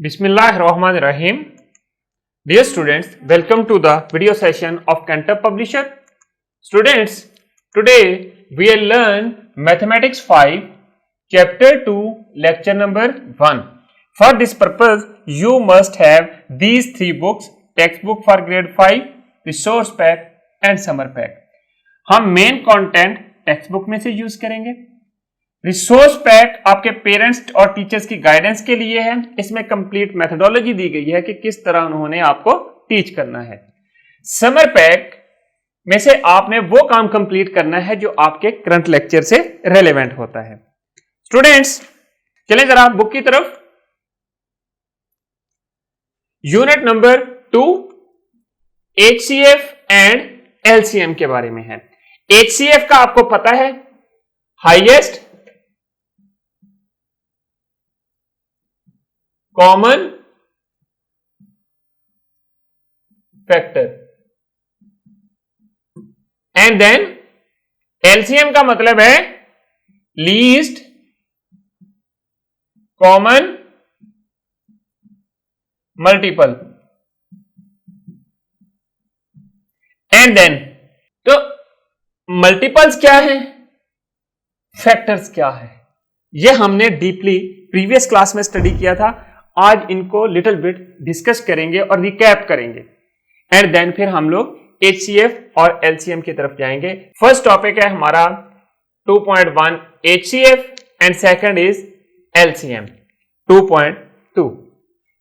Bismillahirrahmanirrahim. Dear students, welcome to the video session of Cantor Publisher. Students, today we will learn Mathematics 5, Chapter 2, Lecture number 1. For this purpose, you must have these three books: Textbook for Grade 5, Resource Pack and Summer Pack. हम main content text book में से use करेंगे। Resource pack आपके parents और teachers की guidance के लिए है। इसमें कंप्लीट मेथोडोलॉजी दी गई है कि किस तरह उन्होंने आपको टीच करना है। समर पैक में से आपने वो काम कंप्लीट करना है जो आपके करंट लेक्चर से रेलेवेंट होता है। स्टूडेंट्स, चलें जरा बुक की तरफ। Unit number 2 HCF and LCM के बारे में है। HCF का आपको पता है, highest common factor, and then LCM का मतलब है least common multiple, and then तो मल्टीपल्स क्या है, फैक्टर्स क्या है, यह हमने डीपली प्रीवियस क्लास में स्टडी किया था। आज इनको लिटिल बिट डिस्कस करेंगे और रिकैप करेंगे, एंड देन फिर हम लोग HCF और LCM की तरफ जाएंगे। फर्स्ट टॉपिक है हमारा 2.1 HCF and second is LCM 2.2।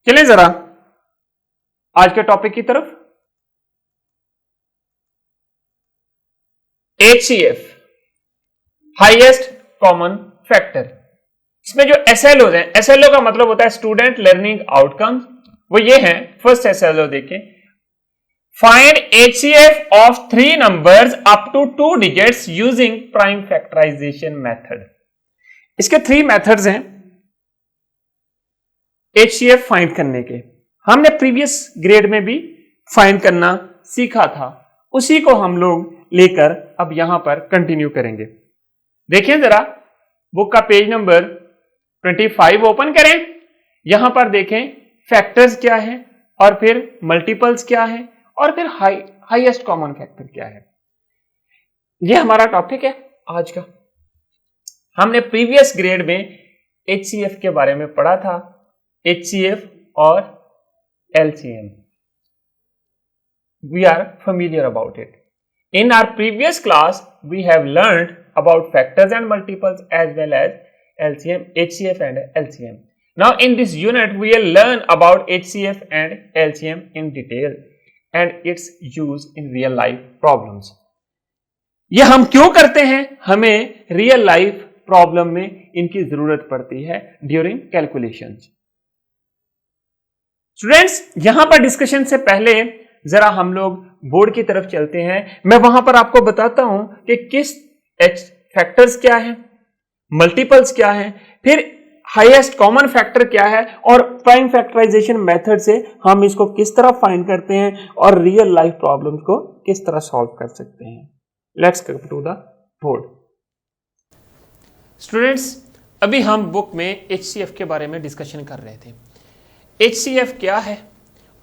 चलिए जरा आज के टॉपिक की तरफ। HCF हाईएस्ट कॉमन फैक्टर, इसमें जो SLO है, SLO का मतलब होता है स्टूडेंट लर्निंग आउटकम्स, वो ये है। फर्स्ट SLO देखें, find HCF of 3 numbers up to 2 digits using prime factorisation method. इसके 3 मेथड्स हैं HCF फाइंड करने के। हमने प्रीवियस ग्रेड में भी फाइंड करना सीखा था, उसी को हम लोग लेकर अब यहां पर कंटिन्यू करेंगे। देखिए जरा बुक का पेज नंबर 25 ओपन करें। यहां पर देखें फैक्टर्स क्या है और फिर मल्टीपल्स क्या है और फिर हाईएस्ट कॉमन फैक्टर क्या है। यह हमारा टॉपिक है आज का। हमने प्रीवियस ग्रेड में HCF के बारे में पढ़ा था, HCF और LCM। We are familiar about it. In our previous class, we have learned about factors and multiples as well as LCM, HCF and LCM. Now in this unit, we will learn about HCF and LCM in detail and its use in real life problems. ये हम क्यों करते हैं? हमें real life problem में इनकी जरूरत पड़ती है ड्यूरिंग कैलकुलेशंस। स्टूडेंट्स, यहां पर डिस्कशन से पहले जरा हम लोग बोर्ड की तरफ चलते हैं। मैं वहां पर आपको बताता हूं कि किस फैक्टर्स क्या है, मल्टीपल्स क्या है, फिर हाईएस्ट कॉमन फैक्टर क्या है और प्राइम फैक्टराइजेशन मेथड से हम इसको किस तरह फाइंड करते हैं और रियल लाइफ प्रॉब्लम्स को किस तरह सॉल्व कर सकते हैं। Let's come to the board. Students, अभी हम बुक में HCF के बारे में डिस्कशन कर रहे थे। HCF क्या है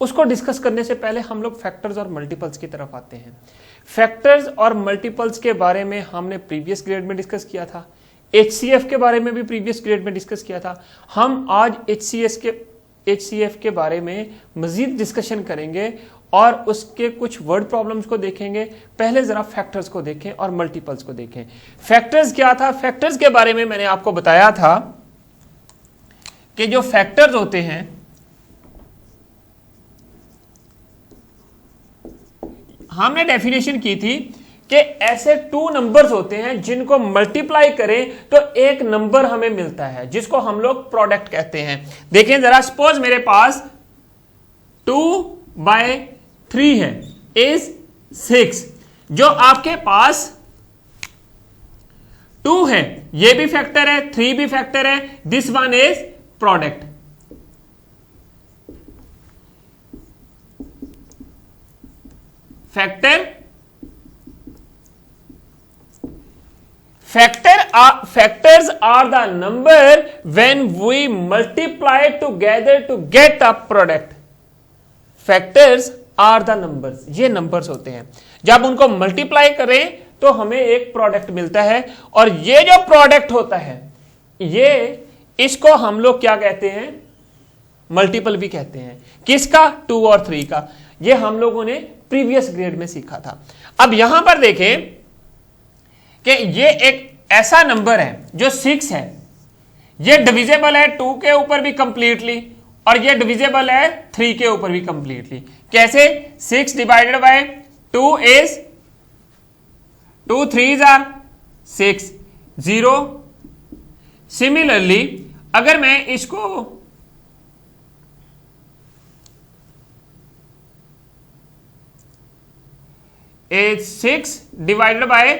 उसको डिस्कस करने से पहले हम लोग फैक्टर्स और मल्टीपल्स की तरफ आते हैं। फैक्टर्स और मल्टीपल्स के बारे में हमने प्रीवियस ग्रेड में डिस्कस किया था, HCF के बारे में भी प्रीवियस ग्रेड में डिस्कस किया था। हम आज HCF के बारे में मजीद डिस्कशन करेंगे और उसके कुछ वर्ड प्रॉब्लम्स को देखेंगे। पहले जरा फैक्टर्स को देखें और मल्टीपल्स को देखें। फैक्टर्स क्या था? फैक्टर्स के बारे में मैंने आपको बताया था कि जो फैक्टर्स होते हैं, हमने डेफिनेशन की थी कि ऐसे 2 नंबर्स होते हैं जिनको मल्टीप्लाई करें तो एक नंबर हमें मिलता है, जिसको हम लोग प्रोडक्ट कहते हैं। देखें जरा, सपोज मेरे पास 2/3 है इज 6। जो आपके पास 2 है ये भी फैक्टर है, 3 भी फैक्टर है, this one is product. Factor factors are the number when we multiply together to get a product. Factors are the numbers, ये numbers होते हैं, जब उनको मल्टीप्लाई करें तो हमें एक प्रोडक्ट मिलता है, और ये जो प्रोडक्ट होता है ये इसको हम लोग क्या कहते हैं, मल्टीपल भी कहते हैं। किसका? 2 और 3 का। ये हम लोगों ने प्रीवियस ग्रेड में सीखा था। अब यहां पर देखें कि ये एक ऐसा नंबर है जो 6 है, ये डिविजिबल है 2 के ऊपर भी कंप्लीटली, और ये डिविजिबल है 3 के ऊपर भी कंप्लीटली। कैसे? 6 divided by 2 is 2 3s are 6 0। Similarly अगर मैं इसको 6 डिवाइडेड बाय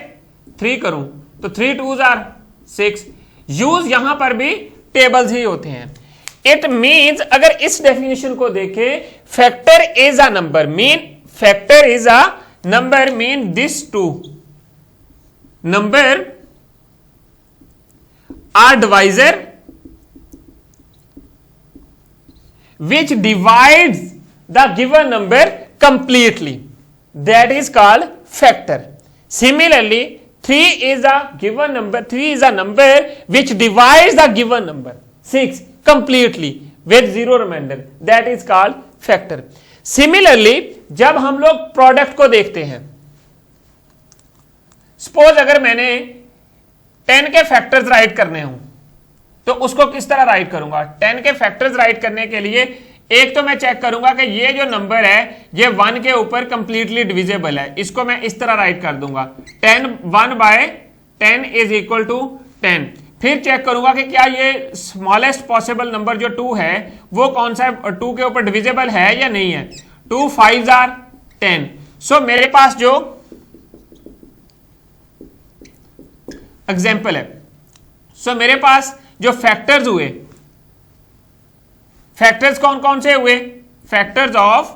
3 करूं तो 3 2s आर 6। यूज यहां पर भी टेबल्स ही होते हैं। इट मीन्स अगर इस डेफिनेशन को देखें, factor is a number, factor is a number mean this 2 number are divisor which divides the given number completely, that is called factor. Similarly 3 is a given number, 3 is a number which divides the given number 6 completely with 0 remainder, that is called factor. Similarly जब हम लोग product को देखते हैं, suppose अगर मैंने 10 के factors write करने हों तो उसको किस तरह राइट करूंगा? 10 के फैक्टर्स राइट करने के लिए एक तो मैं चेक करूंगा कि ये जो नंबर है ये 1 के ऊपर कंप्लीटली डिविजिबल है, इसको मैं इस तरह राइट कर दूंगा 10 1 बाय 10 इज इक्वल टू 10। फिर चेक करूंगा कि क्या ये स्मॉलेस्ट पॉसिबल नंबर जो 2 है वो कौन सा 2 के ऊपर डिविजिबल है या नहीं है। 2 5s आर 10। सो मेरे पास जो एग्जाम्पल है, सो मेरे पास जो फैक्टर्स हुए, फैक्टर्स कौन कौन से हुए? Factors of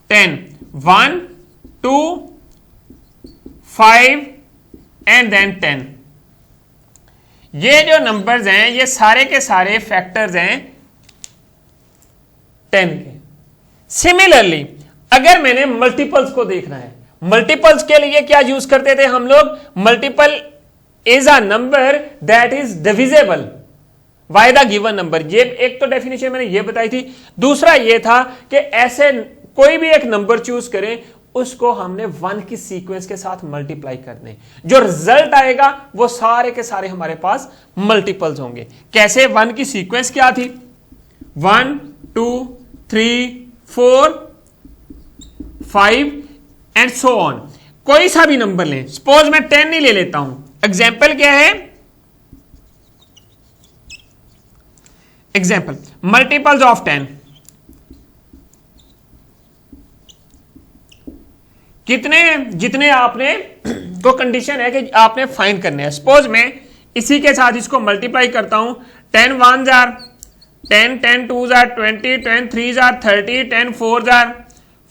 10 1 2 5 and then 10। ये जो नंबर्स हैं ये सारे के सारे फैक्टर्स हैं 10 के। सिमिलरली अगर मैंने मल्टीपल्स को देखना है, मल्टीपल्स के लिए क्या यूज करते थे हम लोग? Multiple is a number that is divisible by the given number. ये एक तो डेफिनेशन मैंने ये बताई थी। दूसरा ये था कि ऐसे कोई भी एक नंबर चूज करें, उसको हमने 1 की सीक्वेंस के साथ मल्टीप्लाई करने, जो रिजल्ट आएगा वो सारे के सारे हमारे पास मल्टीपल्स होंगे। कैसे? 1 की सीक्वेंस क्या थी? 1 2 3 4 5 एंड सो ऑन। कोई सा भी नंबर लें, सपोज मैं 10 ही ले लेता हूं। एग्जाम्पल क्या है? एग्जाम्पल मल्टीपल्स ऑफ 10 कितने? जितने आपने को कंडीशन है कि आपने फाइंड करने हैं। सपोज मैं इसी के साथ इसको मल्टीप्लाई करता हूं। 10 1s are 10 10 2s are 20 10 3s are 30 10 4s are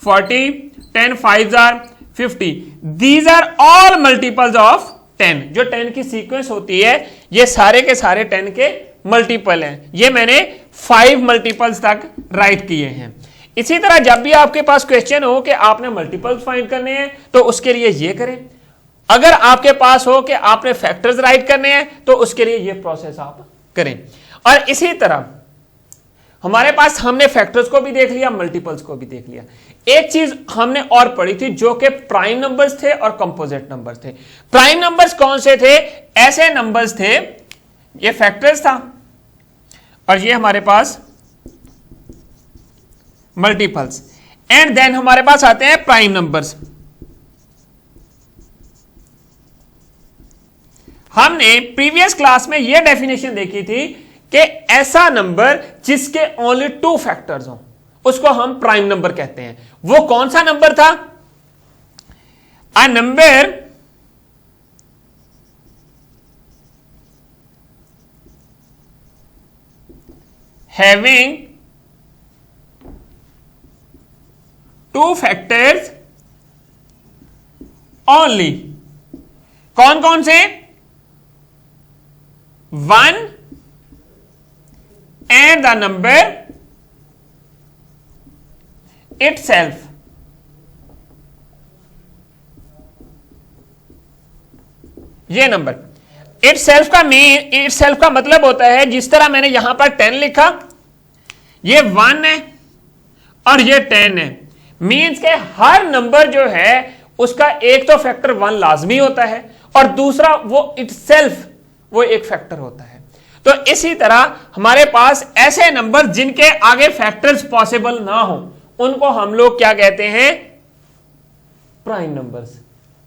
40 10 5s are 50। These are all multiples of 10। जो 10 की सीक्वेंस होती है ये सारे के सारे 10 के मल्टीपल हैं। ये मैंने 5 मल्टीपल्स तक राइट किए हैं। इसी तरह जब भी आपके पास क्वेश्चन हो कि आपने मल्टीपल्स फाइंड करने हैं तो उसके लिए ये करें। अगर आपके पास हो कि आपने फैक्टर्स राइट करने हैं तो उसके लिए ये प्रोसेस आप करें। और इसी तरह हमारे पास हमने फैक्टर्स को भी देख लिया, मल्टीपल्स को भी देख लिया। एक चीज हमने और पढ़ी थी जो कि प्राइम नंबर्स थे और कंपोजिट नंबर्स थे। प्राइम नंबर्स कौन से थे? ऐसे नंबर्स थे, ये फैक्टर्स था और ये हमारे पास मल्टीपल्स, एंड देन हमारे पास आते हैं प्राइम नंबर्स। हमने प्रीवियस क्लास में यह डेफिनेशन देखी थी कि ऐसा नंबर जिसके ओनली 2 फैक्टर्स हों उसको हम प्राइम नंबर कहते हैं। वो कौन सा नंबर था? A number having 2 factors only कौन कौन से? 1 एंड द नंबर itself. ये नंबर itself का मतलब होता है, जिस तरह मैंने यहां पर 10 लिखा, ये 1 है और ये 10 है, मींस के हर नंबर जो है उसका एक तो फैक्टर 1 लाजमी होता है और दूसरा वो itself वो एक फैक्टर होता है। तो इसी तरह हमारे पास ऐसे नंबर जिनके आगे फैक्टर्स पॉसिबल ना हो उनको हम लोग क्या कहते हैं? Prime numbers.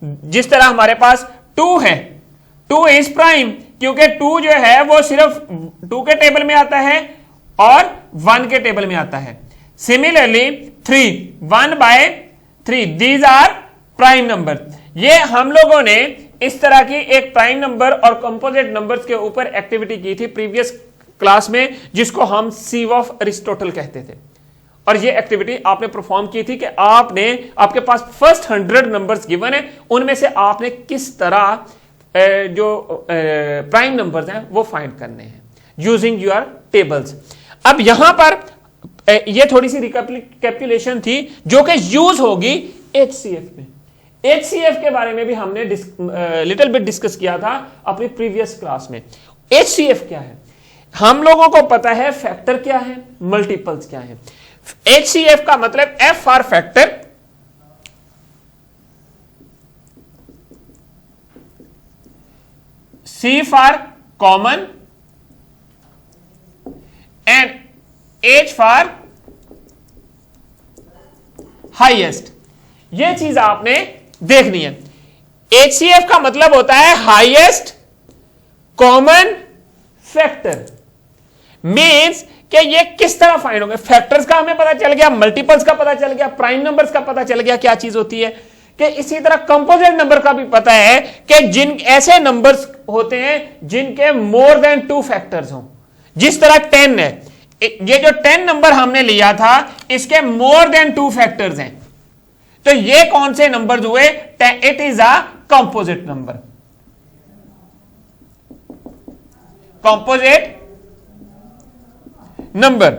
जिस तरह हमारे पास 2 है, 2 इज प्राइम क्योंकि 2 जो है वो सिर्फ 2 के टेबल में आता है और 1 के टेबल में आता है। Similarly 3, 1/3, these are prime number. ये हम लोगों ने इस तरह की एक प्राइम नंबर और कंपोजिट नंबर्स के ऊपर एक्टिविटी की थी प्रीवियस क्लास में, जिसको हम सीव ऑफ अरिस्टोटल कहते थे। और ये एक्टिविटी आपने परफॉर्म की थी कि आपके पास फर्स्ट 100 नंबर्स गिवन है, उनमें से आपने किस तरह जो प्राइम नंबर्स हैं वो फाइंड करने हैं यूजिंग योर टेबल्स। अब यहां पर ये थोड़ी सी रिकैपिटुलेशन थी जो कि यूज होगी HCF में। HCF के बारे में भी हमने लिटिल बिट डिस्कस किया था अपनी प्रीवियस क्लास में। HCF क्या है? हम लोगों को पता है फैक्टर क्या है, मल्टीपल्स क्या है। HCF का मतलब F for factor, C for common and H for highest. यह चीज आपने देखनी है। HCF का मतलब होता है हाईएस्ट कॉमन फैक्टर। मींस कि ये किस तरह फाइंड होंगे? फैक्टर्स का हमें पता चल गया, मल्टीपल्स का पता चल गया, प्राइम नंबर्स का पता चल गया क्या चीज होती है, कि इसी तरह कंपोजिट नंबर का भी पता है कि जिन ऐसे नंबर्स होते हैं जिनके मोर देन 2 फैक्टर्स हों। जिस तरह 10 है, ये जो 10 नंबर हमने लिया था इसके मोर देन 2 फैक्टर्स हैं, तो ये कौन से नंबर्स हुए? It is a composite number. Composite number.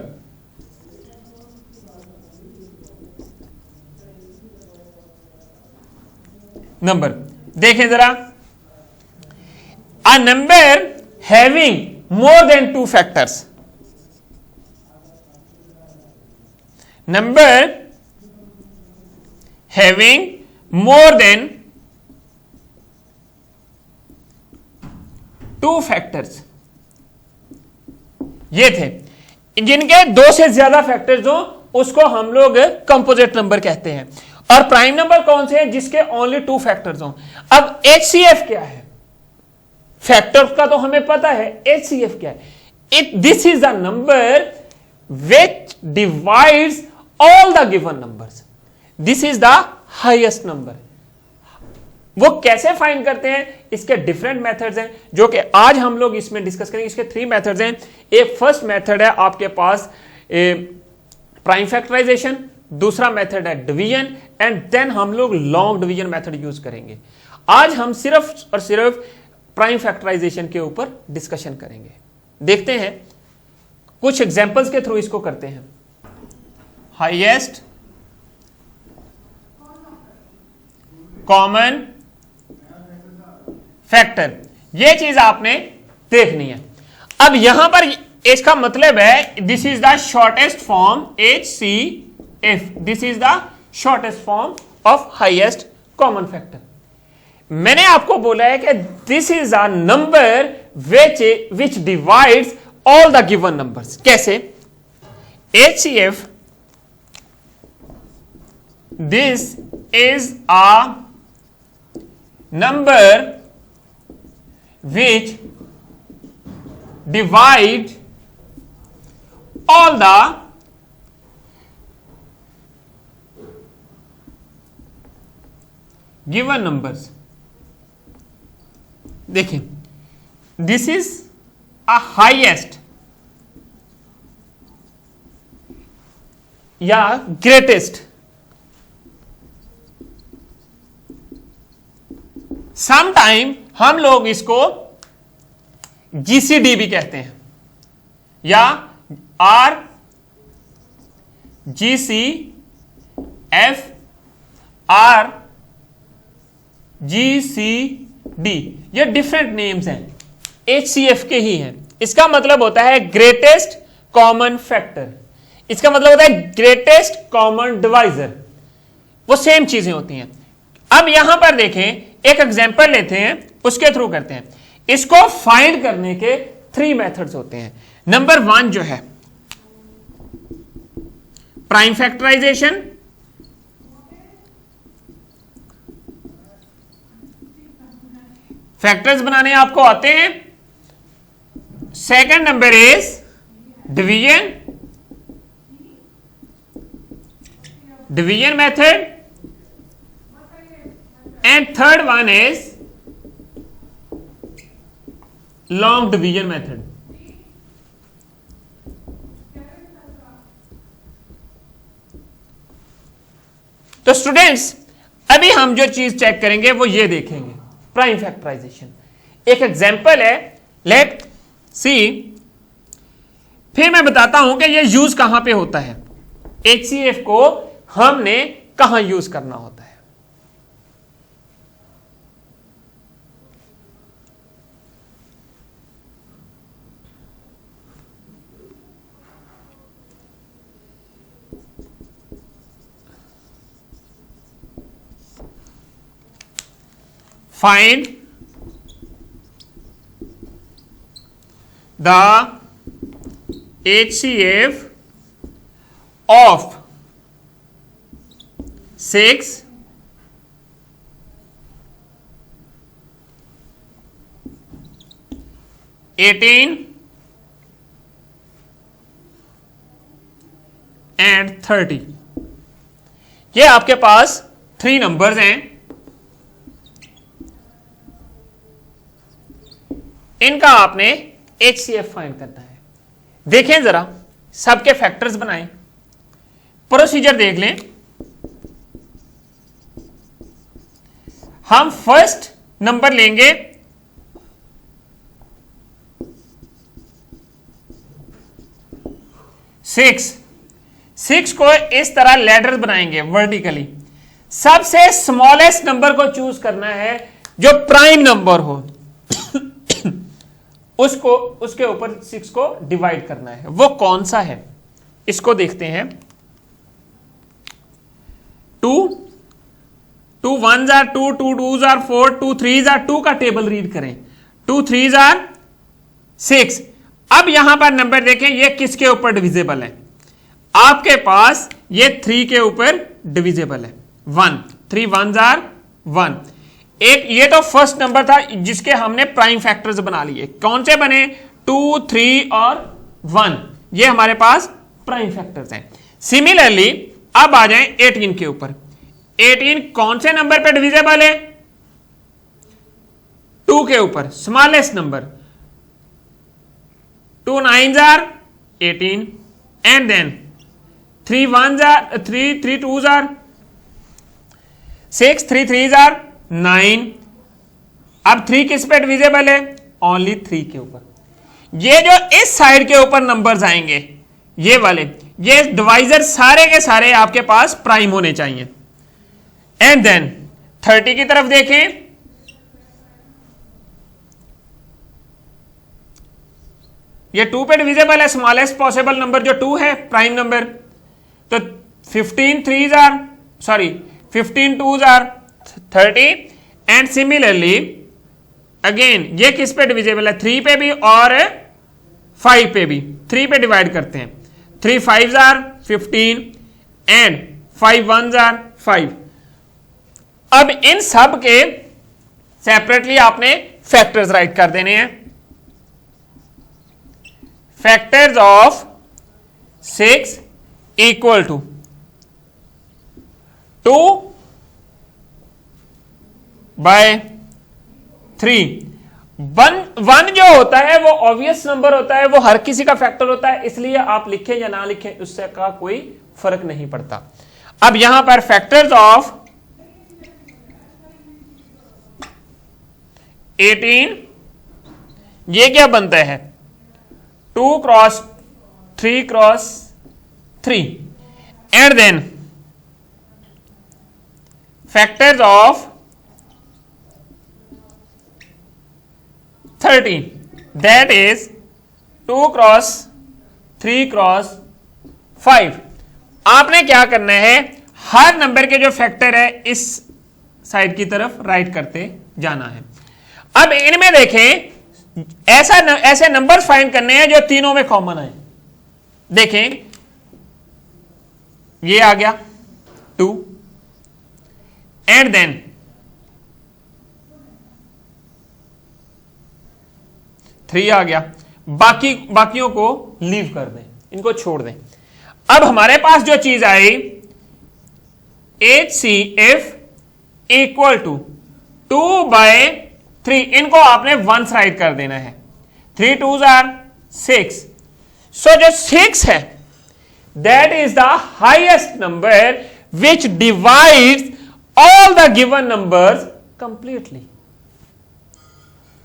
Number देखें जरा, a number having more than 2 factors. Number having more than 2 factors, ये थे। जिनके 2 से ज्यादा फैक्टर्स हो उसको हम लोग कंपोजिट नंबर कहते हैं। और प्राइम नंबर कौन से हैं? जिसके ओनली 2 फैक्टर्स हो। अब HCF क्या है? फैक्टर्स का तो हमें पता है, HCF क्या है? This is the number which divides all the given numbers. This is the highest number. वो कैसे फाइंड करते हैं? इसके डिफरेंट मेथड्स हैं जो कि आज हम लोग इसमें डिस्कस करेंगे। इसके 3 मेथड्स हैं। एक फर्स्ट मेथड है आपके पास प्राइम फैक्टराइजेशन, दूसरा मेथड है डिवीजन, एंड देन हम लोग लॉन्ग डिवीजन मेथड यूज करेंगे। आज हम सिर्फ और सिर्फ प्राइम फैक्टराइजेशन के ऊपर डिस्कशन करेंगे। देखते हैं, कुछ एग्जांपल्स के थ्रू इसको करते हैं। हाईएस्ट कॉमन फैक्टर, यह चीज आपने देखनी है। अब यहां पर इसका मतलब है this is the shortest form HCF, this is the shortest form of highest common factor. मैंने आपको बोला है कि this is a number which divides all the given numbers. कैसे? HCF, this is a number which divide all the given numbers। देखिए, this is a highest या greatest some time हम लोग इसको जीसीडी भी कहते हैं, या or GCF or GCD, ये डिफरेंट नेम्स हैं, एचसीएफ के ही हैं। इसका मतलब होता है ग्रेटेस्ट कॉमन फैक्टर, इसका मतलब होता है ग्रेटेस्ट कॉमन डिवाइजर, वो सेम चीजें होती हैं। अब यहां पर देखें, एक एग्जांपल लेते हैं, उसके थ्रू करते हैं। इसको फाइंड करने के 3 मेथड्स होते हैं। नंबर 1 जो है प्राइम फैक्टराइजेशन, फैक्टर्स बनाने आपको आते हैं। Second number is division method, and third one is long division method. तो स्टूडेंट्स अभी हम जो चीज चेक करेंगे वो ये देखेंगे, प्राइम फैक्टराइजेशन। एक एग्जांपल है, लेट सी, फिर मैं बताता हूं कि ये यूज कहां पे होता है, एचसीएफ को हमने कहां यूज करना होता है। Find the HCF of 6, 18 and 30। ये आपके पास 3 नंबर्स हैं, इनका आपने HCF फाइंड करना है। देखें जरा, सबके फैक्टर्स बनाएं, प्रोसीजर देख लें। हम फर्स्ट नंबर लेंगे 6 को इस तरह लेडर बनाएंगे वर्टिकली। सबसे स्मॉलेस्ट नंबर को चूज करना है, जो प्राइम नंबर हो उसको, उसके ऊपर 6 को डिवाइड करना है। वो कौन सा है, इसको देखते हैं। 2 1s are 2, 2 2s are 4, 2 3s are 2 का टेबल रीड करें। 2 3s are 6। अब यहां पर नंबर देखें, ये किसके ऊपर डिविजिबल है, आपके पास ये 3 के ऊपर डिविजिबल है। 1, 3 1s are 1। एक ये तो फर्स्ट नंबर था जिसके हमने प्राइम फैक्टर्स बना लिए। कौन से बने, 2 3 और 1, ये हमारे पास प्राइम फैक्टर्स हैं। सिमिलरली अब आ जाएं 18 के ऊपर। 18 कौन से नंबर पे डिविजिबल है, 2 के ऊपर, smallest number. 2 9s are 18 and then 3 1s are 3 2s are 6, 3 3s are 9। अब 3 किस पे डिविजिबल है, ओनली 3 के ऊपर। ये जो इस साइड के ऊपर नंबर्स आएंगे, ये वाले, ये डिवाइजर सारे के सारे आपके पास प्राइम होने चाहिए। एंड देन 30 की तरफ देखें, ये 2 पे डिविजिबल है, स्मॉलेस्ट पॉसिबल नंबर जो 2 है, प्राइम नंबर। तो 15 3s are, sorry 15 2s are 30। And similarly again ये किस पे डिविजिबल है, 3 पे भी और 5 पे भी। 3 पे डिवाइड करते हैं, 3 5s are 15 and 5 1s are 5। अब इन सब के सेपरेटली आपने फैक्टर्स राइट कर देने हैं। Factors of 6 equal to 2 by 3। 1 जो होता है वो ऑब्वियस नंबर होता है, वो हर किसी का फैक्टर होता है, इसलिए आप लिखें या ना लिखें उससे का कोई फर्क नहीं पड़ता। अब यहां पर फैक्टर्स ऑफ 18, ये क्या बनता है 2 cross 3 cross 3, and then factors of 13, that is 2 cross 3 cross 5। आपने क्या करना है, हर नंबर के जो फैक्टर है इस साइड की तरफ राइट करते जाना है। अब इनमें देखें ऐसे नंबर फाइंड करने हैं जो तीनों में कॉमन है। देखें ये आ गया 2, एंड देन 3 आ गया, बाकियों को लीव कर दें, इनको छोड़ दें। अब हमारे पास जो चीज आई HCF इक्वल टू 2/3, इनको आपने वंस राइट कर देना है। 3 2s are 6, सो जो 6 है that is the highest number which divides all the given numbers completely.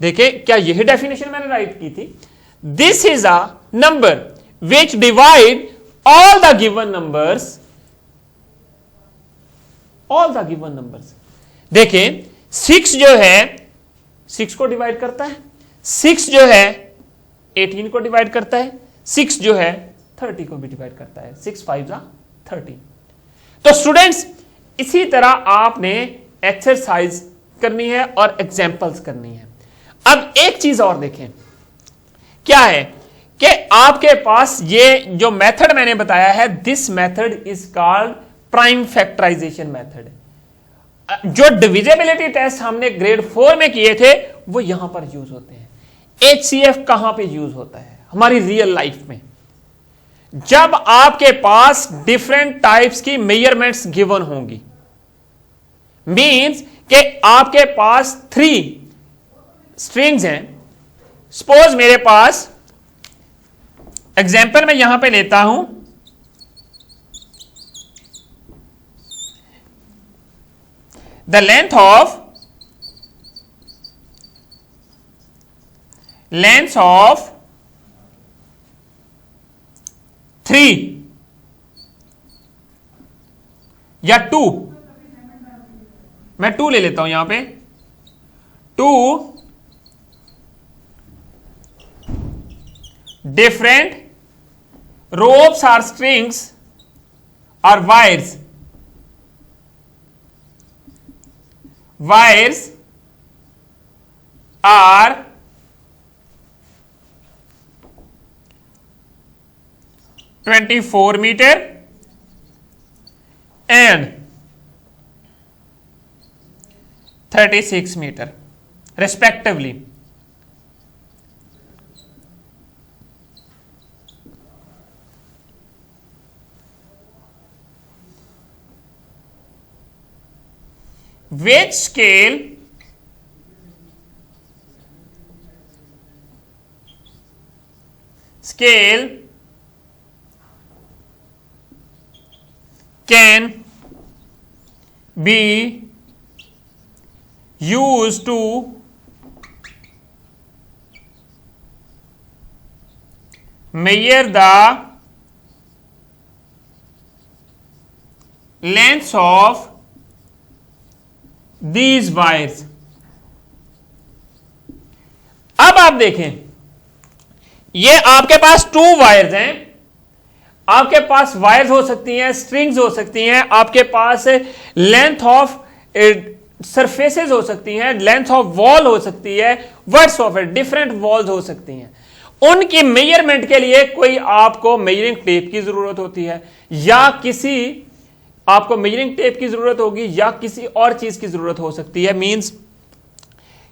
देखिए क्या यही डेफिनेशन मैंने राइट की थी, this is a number which divide all the given numbers, all the given numbers। देखें 6 जो है 6 को डिवाइड करता है, 6 जो है 18 को डिवाइड करता है, 6 जो है 30 को भी डिवाइड करता है, 6 5 13। तो स्टूडेंट्स इसी तरह आपने एक्सरसाइज करनी है और एग्जाम्पल्स करनी है। अब एक चीज और देखें, क्या है कि आपके पास ये जो मेथड मैंने बताया है, this method is called prime factorisation method. जो डिविजिबिलिटी टेस्ट हमने ग्रेड 4 में किए थे वो यहां पर यूज होते हैं। HCF कहां पे यूज होता है हमारी रियल लाइफ में, जब आपके पास डिफरेंट टाइप्स की मेजरमेंट्स गिवन होंगी, मींस कि आपके पास 3 स्ट्रिंग्स हैं। सपोज मेरे पास एग्जाम्पल मैं यहां पे लेता हूं, द लेंथ ऑफ 3 या 2, मैं 2 ले लेता हूं यहां पे, 2 different ropes or strings or wires are 24 meter and 36 meter respectively। Which scale can be used to measure the lengths of these wires। अब आप देखें ये आपके पास 2 वायर्स हैं, आपके पास वायर्स हो सकती हैं, स्ट्रिंग्स हो सकती हैं, आपके पास लेंथ ऑफ सरफेसेस हो सकती हैं, लेंथ ऑफ वॉल हो सकती है, वर्ड्स ऑफ डिफरेंट वॉल्स हो सकती हैं। उनकी मेजरमेंट के लिए कोई आपको मेजरिंग टेप की जरूरत होती है, या किसी आपको मेजरिंग टेप की जरूरत होगी, या किसी और चीज की जरूरत हो सकती है। मींस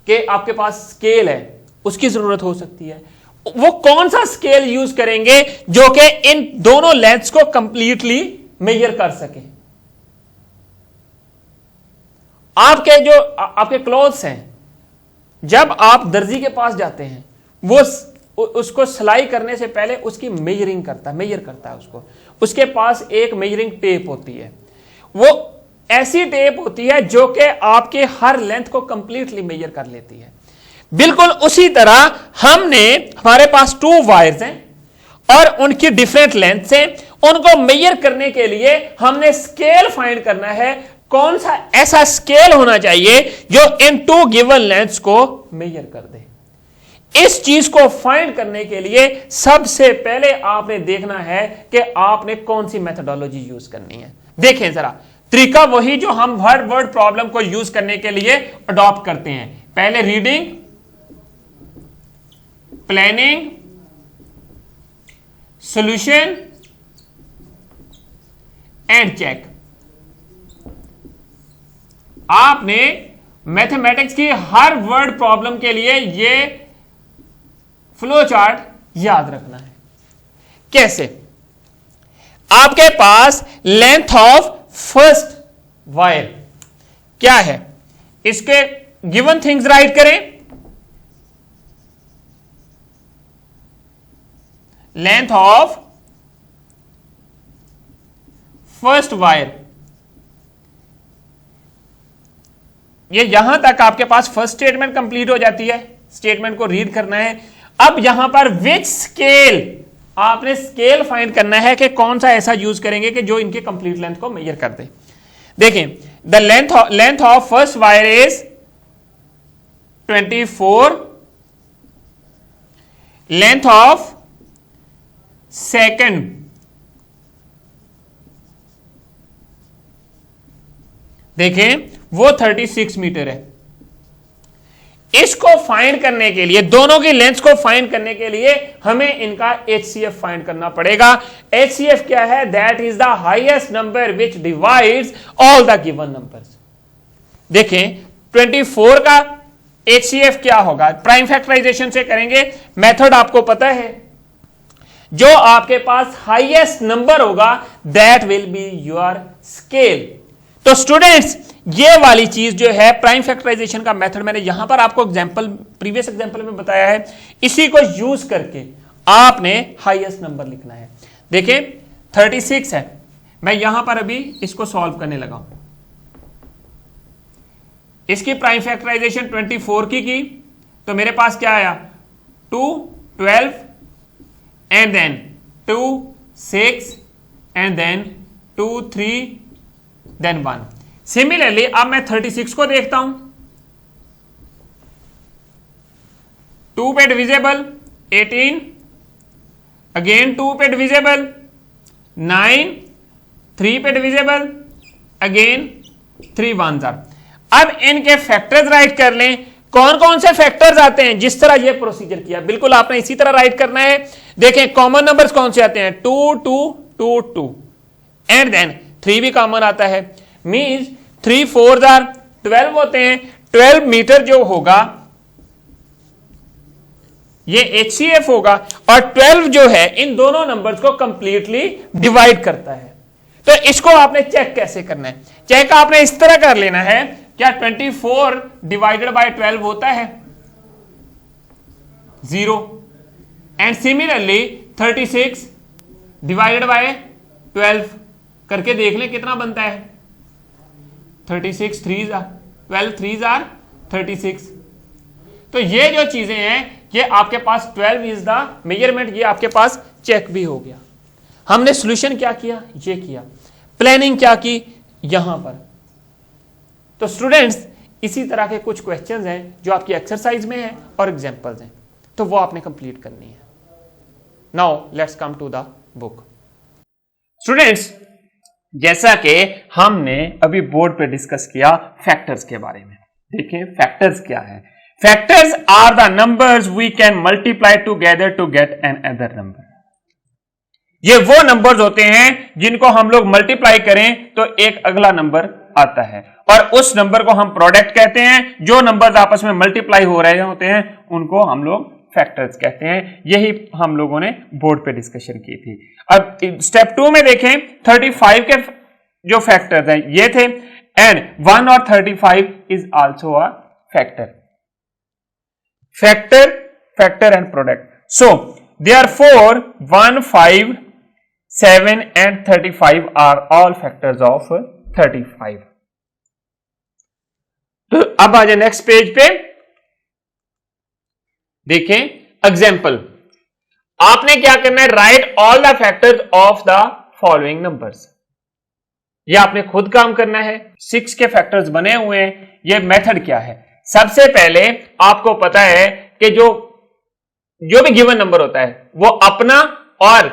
कि आपके पास स्केल है उसकी जरूरत हो सकती है। वो कौन सा स्केल यूज करेंगे जो कि इन दोनों लेंथ्स को कंप्लीटली मेजर कर सके। आपके क्लोथ्स हैं, जब आप दर्जी के पास जाते हैं वो उसको सिलाई करने से पहले उसकी मेजर करता है उसको, उसके पास एक मेजरिंग टेप होती है, वो ऐसी टेप होती है जो कि आपके हर लेंथ को कंप्लीटली मेजर कर लेती है। बिल्कुल उसी तरह हमारे पास 2 वायर्स हैं और उनकी डिफरेंट लेंथ है, उनको मेजर करने के लिए हमने स्केल फाइंड करना है। कौन सा ऐसा स्केल होना चाहिए जो इन 2 गिवन लेंथ्स को मेजर कर दे। इस चीज को फाइंड करने के लिए सबसे पहले आपने देखना है कि आपने कौन सी मेथोडोलॉजी यूज करनी है। देखें जरा, तरीका वही जो हम हर वर्ड प्रॉब्लम को यूज करने के लिए अडॉप्ट करते हैं। पहले reading, planning, solution and check. आपने मैथमेटिक्स की हर वर्ड प्रॉब्लम के लिए यह फ्लो चार्ट याद रखना है। कैसे? आपके पास लेंथ ऑफ फर्स्ट वायर क्या है, इसके गिवन थिंग्स राइट करें। लेंथ ऑफ फर्स्ट वायर, ये यहां तक आपके पास फर्स्ट स्टेटमेंट कंप्लीट हो जाती है। स्टेटमेंट को रीड करना है। अब यहां पर विच स्केल, आपने स्केल फाइंड करना है कि कौन सा ऐसा यूज करेंगे कि जो इनके कंप्लीट लेंथ को मेजर कर दे। देखें, the length of first wire is 24, length of second देखें वो 36 मीटर है। इसको फाइंड करने के लिए, दोनों की लेंथ को फाइंड करने के लिए हमें इनका HCF फाइंड करना पड़ेगा। HCF क्या है? That is the highest number which divides all the given numbers. देखें 24 का HCF क्या होगा? प्राइम फैक्टराइजेशन से करेंगे। मेथड आपको पता है, जो आपके पास हाईएस्ट नंबर होगा that will be your scale. तो स्टूडेंट्स, ये वाली चीज जो है प्राइम फैक्टराइजेशन का मेथड, मैंने यहां पर आपको एग्जांपल, प्रीवियस एग्जांपल में बताया है। इसी को यूज करके आपने हाईएस्ट नंबर लिखना है। देखें 36 है, मैं यहां पर अभी इसको सॉल्व करने लगा हूं। इसकी प्राइम फैक्टराइजेशन 24 की तो मेरे पास क्या आया? 2, 12 and then 2, 6 and then 2, 3 then 1। Similarly अब मैं 36 को देखता हूं, 2 पे डिविजिबल 18, अगेन 2 पे डिविजिबल 9, 3 पे डिविजिबल अगेन 3 1 जार। अब इनके फैक्टर्स राइट कर लें। कौन कौन से फैक्टर्स आते हैं? जिस तरह ये प्रोसीजर किया बिल्कुल आपने इसी तरह राइट करना है। देखें कॉमन नंबर्स कौन से आते हैं? 2 2 2 2 एंड देन 3 भी कॉमन आता है। मींस 3 4 जार 12 होते हैं। 12 मीटर जो होगा ये HCF होगा, और 12 जो है इन दोनों नंबर्स को कंप्लीटली डिवाइड करता है। तो इसको आपने चेक कैसे करना है? चेक आपने इस तरह कर लेना है, क्या 24 डिवाइडेड बाय 12 होता है? 0। एंड सिमिलरली 36 डिवाइडेड बाय 12 करके देख लें कितना बनता है? 36 3 12 3 36। तो ये जो चीजें हैं ये आपके पास 12 इज द मेजरमेंट, ये आपके पास चेक भी हो गया। हमने सॉल्यूशन क्या किया? ये किया। प्लानिंग क्या की? यहां पर। तो स्टूडेंट्स, इसी तरह के कुछ क्वेश्चंस हैं जो आपकी एक्सरसाइज में हैं और एग्जांपल्स हैं, तो वो आपने कंप्लीट करनी है। Now let's come to the book. Students, जैसा कि हमने अभी बोर्ड पे डिस्कस किया फैक्टर्स के बारे में। देखें फैक्टर्स क्या है। Factors are the numbers we can multiply together to get another number. ये वो नंबर्स होते हैं जिनको हम लोग मल्टीप्लाई करें तो एक अगला नंबर आता है, और उस नंबर को हम प्रोडक्ट कहते हैं। जो नंबर्स आपस में मल्टीप्लाई हो रहे होते हैं उनको हम लोग फैक्टर्स कहते हैं। यही हम लोगों ने बोर्ड पे डिस्कशन की थी। अब स्टेप 2 में देखें 35 के जो फैक्टर्स हैं ये थे, एंड 1 और 35 is also a factor. Factor and product. So therefore 1 5 7 and 35 are all factors of 35। तो अब आ जाए नेक्स्ट पेज पे। देखें एग्जाम्पल, आपने क्या करना है, right all the factors of the following numbers. ये आपने खुद काम करना है। 6 के फैक्टर्स बने हुए हैं। ये मेथड क्या है, सबसे पहले आपको पता है कि जो भी गिवन नंबर होता है वो अपना और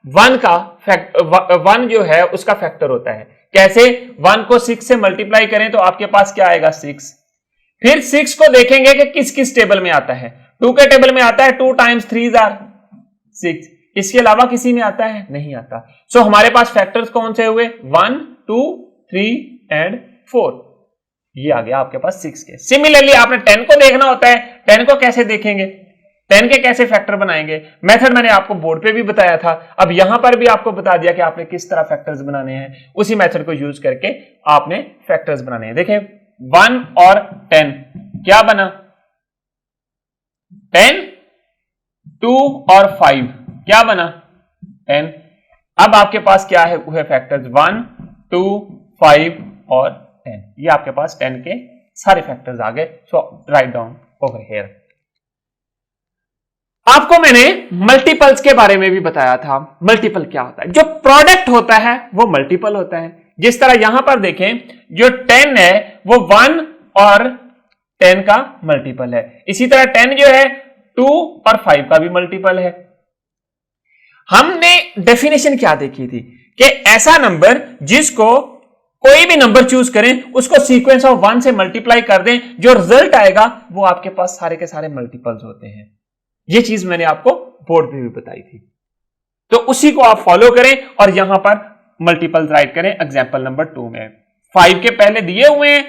1 जो है उसका फैक्टर होता है। कैसे, 1 को 6 से मल्टीप्लाई करें तो आपके पास क्या आएगा, 6। फिर 6 को देखेंगे कि किस किस टेबल में आता है। 2 के टेबल में आता है 2 times 3 are 6। इसके अलावा किसी में आता है, नहीं आता। सो हमारे पास फैक्टर्स कौन से हुए, 1, 2, 3 एंड 4। ये आ गया आपके पास 6 के। सिमिलरली आपने 10 को देखना होता है। 10 को कैसे देखेंगे, 10 के कैसे फैक्टर बनाएंगे, मेथड मैंने आपको बोर्ड पे भी बताया था। अब यहां पर भी आपको बता दिया कि आपने किस तरह फैक्टर्स बनाने हैं। उसी मेथड को यूज करके आपने फैक्टर्स बनाने हैं। देखिए 1 और 10 क्या बना, 10, 2 और 5 क्या बना, 10। अब आपके पास क्या है, हुए फैक्टर्स 1, 2, 5 और 10। ये आपके पास 10 के सारे फैक्टर्स आ गए। सो राइट डाउन ओवर हियर। आपको मैंने मल्टीपल्स के बारे में भी बताया था। मल्टीपल क्या होता है, जो प्रोडक्ट होता है वो मल्टीपल होता है। जिस तरह यहां पर देखें, जो 10 है वो 1 और 10 का मल्टीपल है। इसी तरह 10 जो है 2 और 5 का भी मल्टीपल है। हमने डेफिनेशन क्या देखी थी कि ऐसा नंबर जिसको कोई भी नंबर चूज करें उसको सीक्वेंस ऑफ 1 से मल्टीप्लाई कर दें, जो रिजल्ट आएगा वो आपके पास सारे के सारे मल्टीपल्स होते हैं। ये चीज मैंने आपको बोर्ड पे भी बताई थी, तो उसी को आप फॉलो करें और यहां पर मल्टीपल्स राइट करें। एग्जांपल नंबर 2 में 5 के पहले दिए हुए हैं,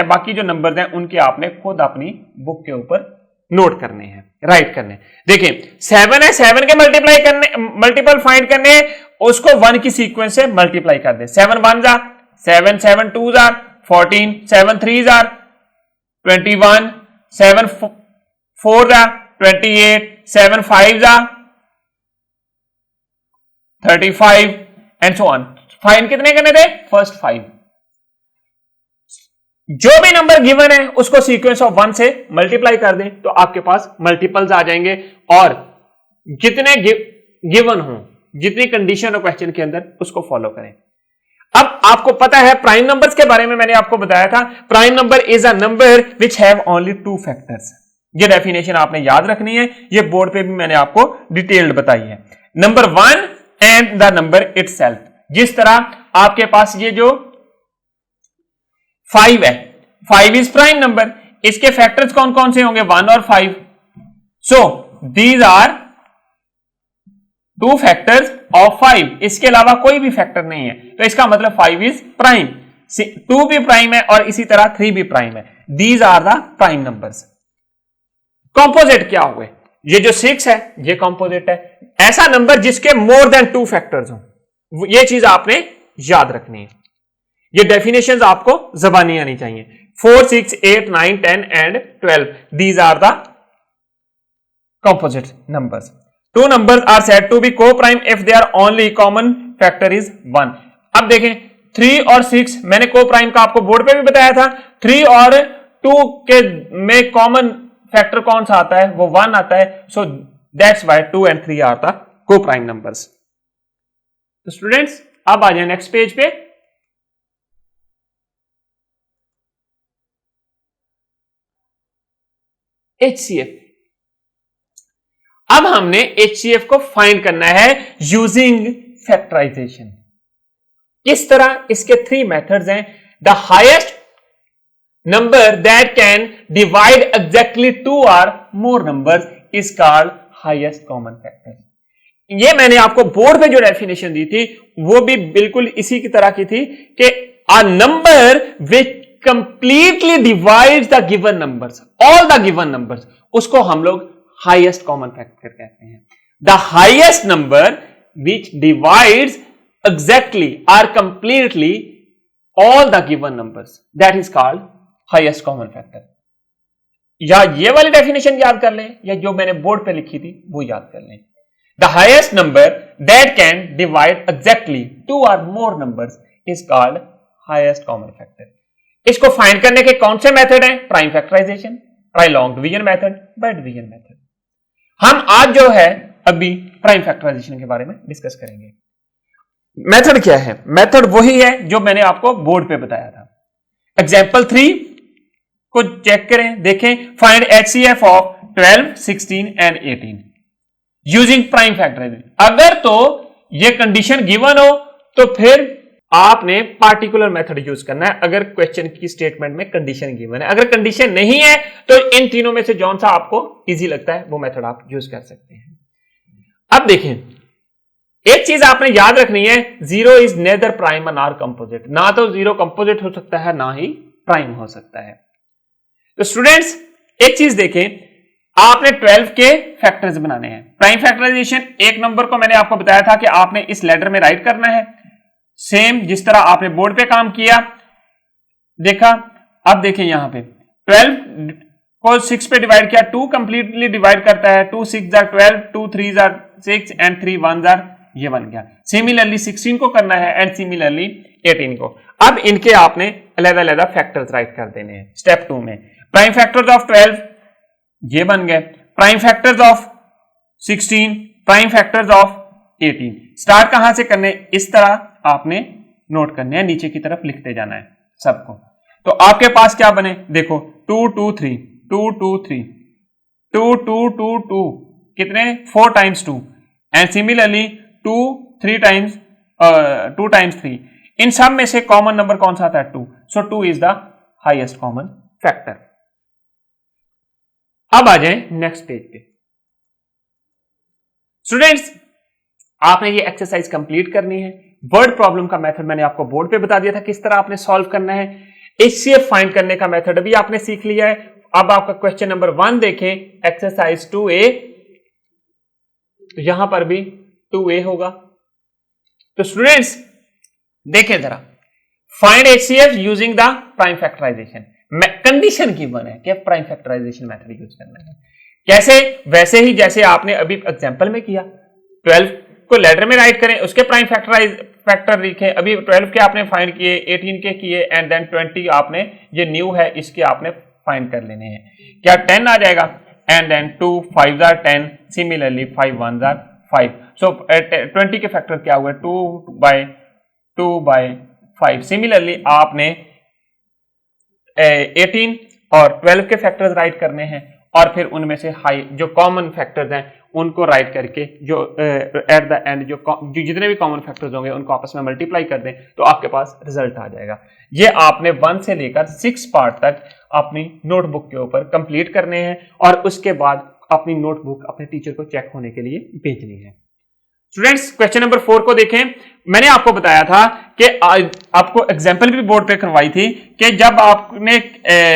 बाकी जो नंबर्स हैं उनके आपने खुद अपनी बुक के ऊपर नोट करने हैं, राइट करने। देखिए 7 है, 7 के मल्टीपल फाइंड करने, उसको 1 की सीक्वेंस से मल्टीप्लाई कर दें। 7 1 जा 7, 7 2 जा 14, 7 3 जा 21, 7 4 जा 28, 7 5 जा 35 एंड सो ऑन। फाइंड कितने करने थे, फर्स्ट 5। जो भी नंबर गिवन है उसको सीक्वेंस ऑफ 1 से मल्टीप्लाई कर दें तो आपके पास मल्टीपल्स आ जाएंगे। और जितने गिवन हो, जितनी कंडीशन हो क्वेश्चन के अंदर, उसको फॉलो करें। अब आपको पता है प्राइम नंबर्स के बारे में मैंने आपको बताया था। Prime number is a number which have only 2 factors. ये डेफिनेशन आपने याद रखनी है, ये बोर्ड पे भी मैंने आपको डिटेल्ड बताई है। Number 1 and the number itself. जिस तरह आपके पास ये जो 5 है, 5 इज प्राइम नंबर, इसके फैक्टर्स कौन कौन से होंगे, 1 और 5। So these are 2 factors of 5। इसके अलावा कोई भी फैक्टर नहीं है, तो इसका मतलब 5 इज प्राइम। 2 भी प्राइम है और इसी तरह 3 भी प्राइम है। These are the prime numbers. Composite क्या हुए, ये जो 6 है ये कॉम्पोजिट है। ऐसा नंबर जिसके मोर देन 2 फैक्टर्स हो, ये चीज आपने याद रखनी है। ये डेफिनेशंस आपको ज़बानी आनी चाहिए। 4, 6, 8, 9, 10 and 12 these are the composite numbers. 2 numbers are said to be co-prime if their only common factor is 1. अब देखें 3 और 6 मैंने co-prime का आपको बोर्ड पे भी बताया था। 3 और 2 के में कॉमन फैक्टर कौन सा आता है, वो 1 आता है। So that's why 2 and 3 are the co-prime numbers. तो स्टूडेंट्स अब आ जाए नेक्स्ट पेज पे। HCF। अब हमने HCF को फाइंड करना है यूजिंग फैक्टराइजेशन। किस तरह, इसके 3 मेथड्स हैं। The highest number that can divide exactly 2 और more numbers is called highest common factor. ये मैंने आपको बोर्ड पे जो डेफिनेशन दी थी वो भी बिल्कुल इसी की तरह की थी कि a number which completely divides the given numbers, all the given numbers, उसको हम लोग हाईएस्ट कॉमन फैक्टर कहते हैं। The highest number which divides exactly और completely all the given numbers, that is called highest common factor. या ये वाली definition याद कर लें, या जो मैंने बोर्ड पे लिखी थी वो याद कर लें। The highest number that can divide exactly 2 और more numbers is called highest common factor. इसको फाइंड करने के कौन से मेथड हैं, prime factorization, try long division method, by division method. हम आज जो है अभी प्राइम फैक्टराइजेशन के बारे में डिस्कस करेंगे। मेथड क्या है? मेथड वही है जो मैंने आपको बोर्ड पे बताया था। एग्जाम्पल 3 को चेक करें, देखें। Find HCF of 12, 16 and 18 using prime factorization. अगर तो ये कंडीशन गिवन हो तो फिर आपने पार्टिकुलर मेथड यूज करना है, अगर क्वेश्चन की स्टेटमेंट में कंडीशन गिवन है। अगर कंडीशन नहीं है तो इन तीनों में से जौन सा आपको इजी लगता है वो मेथड आप यूज कर सकते हैं। अब देखें, एक चीज आपने याद रखनी है, zero is nether prime nor composite. ना तो जीरो कंपोजिट हो सकता है, ना ही प्राइम हो सकता है। तो स्टूडेंट्स एक चीज देखें, आपने 12 के फैक्टर्स बनाने हैं। प्राइम फैक्टराइजेशन 1 नंबर को मैंने आपको बताया था कि आपने इस लेटर में राइट करना है, सेम जिस तरह आपने बोर्ड पे काम किया, देखा। अब देखें यहां पे 12 को 6 पे डिवाइड किया, 2 कंप्लीटली डिवाइड करता है, 2 6 जार 12, 2 3 जार 6 एंड 3 1 जार, ये बन गया। सिमिलरली 16 को करना है एंड सिमिलरली 18 को। अब इनके आपने अलग-अलग फैक्टर्स राइट कर देने हैं। स्टेप 2 में प्राइम फैक्टर्स ऑफ 12 ये बन गए, prime factors of 16, prime factors of 18। Start कहां से करने? इस तरह आपने नोट करने हैं, नीचे की तरफ लिखते जाना है सबको। तो आपके पास क्या बने? देखो 2 2 3 2 2 3 2 2 2 2 कितने? 4 times 2 and similarly 2 3 times 2 times 3। इन सब में से कॉमन नंबर कौन सा आता है? 2। सो 2 is the highest common factor. अब आ जाए नेक्स्ट पेज पे। स्टूडेंट्स आपने ये एक्सरसाइज कंप्लीट करनी है। वर्ड प्रॉब्लम का मेथड मैंने आपको बोर्ड पे बता दिया था किस तरह आपने सॉल्व करना है। HCF फाइंड करने का मेथड भी आपने सीख लिया है। अब आपका क्वेश्चन नंबर 1 देखें, एक्सरसाइज 2A, तो यहां पर भी 2A होगा। तो स्टूडेंट्स देखें जरा, find HCF using the prime factorization. Condition given है कि प्राइम फैक्टराइजेशन मेथड यूज करना है। कैसे? वैसे ही जैसे आपने अभी एग्जांपल में किया। 12 को लेटर में राइट करें, उसके प्राइम फैक्टर लिखें। अभी 12 के आपने फाइंड किए, 18 के किए एंड देन 20 आपने, ये न्यू है, इसके आपने फाइंड कर लेने हैं। क्या 10 आ जाएगा? एंड देन 2 5 जार 10, सिमिलरली 5 1 जार 5। सो 20 के फैक्टर क्या हुए? 2 बाय 5। सिमिलरली आपने 18 और 12 के फैक्टर्स राइट करने हैं और फिर उनमें से हाई जो कॉमन फैक्टर्स हैं उनको राइट करके जो एट द एंड जो जितने भी कॉमन फैक्टर्स होंगे उनको आपस में मल्टीप्लाई कर दें तो आपके पास रिजल्ट आ जाएगा। ये आपने 1 से लेकर 6 पार्ट तक अपनी नोटबुक के ऊपर कंप्लीट करने हैं और उसके बाद अपनी नोटबुक अपने टीचर को चेक होने के लिए भेजनी है। स्टूडेंट्स क्वेश्चन नंबर 4 को देखें। मैंने आपको बताया था कि आपको एग्जाम्पल भी बोर्ड पे करवाई थी कि जब आपने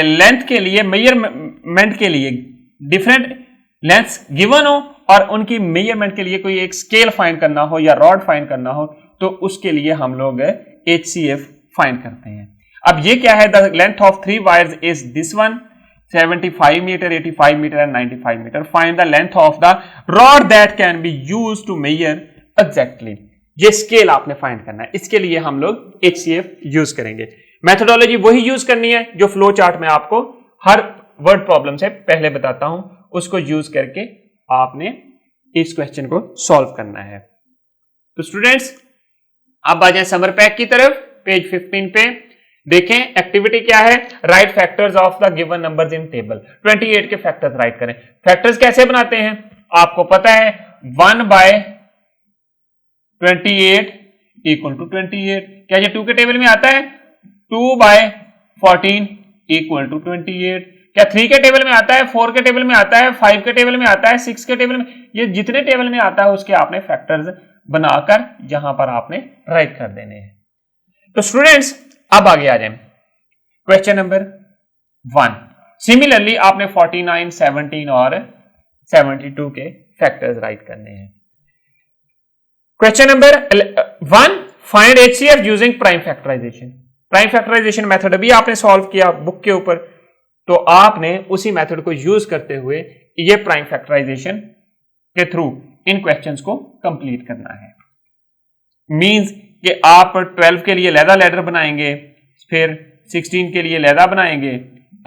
लेंथ के लिए, मेजरमेंट के लिए डिफरेंट लेंथ्स गिवन हो और उनकी मेजरमेंट के लिए कोई एक स्केल फाइंड करना हो या रॉड फाइंड करना हो तो उसके लिए हम लोग HCF फाइंड करते हैं। अब ये क्या है? The length of 3 wires is this one, 75 meter, 85 meter and 95 meter. Find the length of the rod that can be used to measure exactly. ये स्केल आपने फाइंड करना है, इसके लिए हम लोग HCF यूज करेंगे। मेथोडोलॉजी वही यूज करनी है जो फ्लो चार्ट में आपको हर वर्ड प्रॉब्लम से पहले बताता हूं, उसको यूज करके आपने इस क्वेश्चन को सॉल्व करना है। तो स्टूडेंट्स अब आ जाए समर पैक की तरफ, पेज 15 पे देखें। एक्टिविटी क्या है? Right factors of the given numbers in table. 28 के फैक्टर्स राइट करें। फैक्टर्स कैसे बनाते हैं आपको पता है, 1 बाय 28 इक्वल टू 28। क्या ये 2 के टेबल में आता है? 2 बाय 14 इक्वल टू 28। क्या 3 के टेबल में आता है? 4 के टेबल में आता है? 5 के टेबल में आता है? 6 के टेबल में? ये जितने टेबल में आता है उसके आपने फैक्टर्स बनाकर यहां पर आपने राइट कर देने हैं। तो स्टूडेंट्स अब आगे आ जाए क्वेश्चन नंबर 1। सिमिलरली आपने 49, 17 और 72 के फैक्टर्स राइट करने हैं। Question number 1, find HCF using prime factorization. Prime factorisation method अभी आपने सॉल्व किया बुक के ऊपर, तो आपने उसी मेथड को यूज करते हुए ये प्राइम फैक्टराइजेशन के थ्रू इन क्वेश्चंस को कंप्लीट करना है। मींस कि आप 12 के लिए लैदा लैडर बनाएंगे, फिर 16 के लिए लैदा बनाएंगे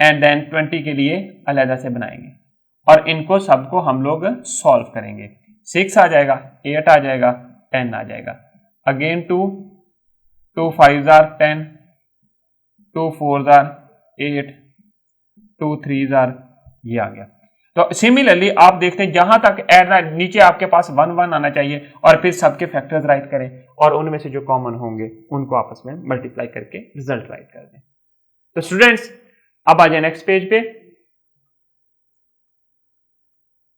एंड देन 20 के लिए अलग से बनाएंगे और इनको सबको हम लोग सॉल्व करेंगे। 6 आ जाएगा, 8 आ जाएगा, 10 आ जाएगा। अगेन 2 5 आर 10, 2 4 आर 8, 2 3 आर, ये आ गया। तो सिमिलरली आप देखते हैं जहां तक एड नीचे आपके पास 1 1 आना चाहिए और फिर सबके फैक्टर्स राइट करें और उनमें से जो कॉमन होंगे उनको आपस में मल्टीप्लाई करके रिजल्ट राइट कर दें। तो स्टूडेंट्स अब आ जाए नेक्स्ट पेज पे।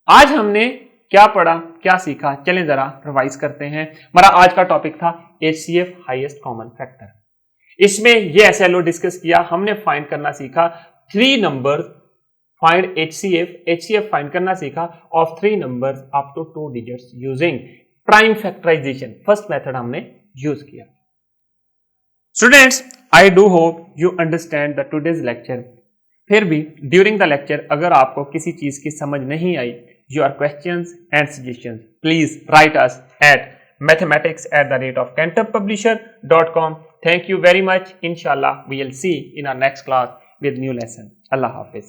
आज हमने क्या पढ़ा, क्या सीखा, चलें जरा रिवाइज करते हैं। हमारा आज का टॉपिक था HCF हाईएस्ट कॉमन फैक्टर। इसमें ये SLO डिस्कस किया, हमने फाइंड करना सीखा 3 नंबर्स, फाइंड HCF फाइंड करना सीखा of 3 numbers up to 2 digits using prime factorization. First method हमने यूज किया। Students I do hope you understand the today's lecture. फिर भी ड्यूरिंग द लेक्चर अगर आपको किसी चीज की समझ नहीं आई, your questions and suggestions please write us at mathematics@cantorpublisher.com. Thank you very much. Inshallah we will see in our next class with new lesson. Allah Hafiz.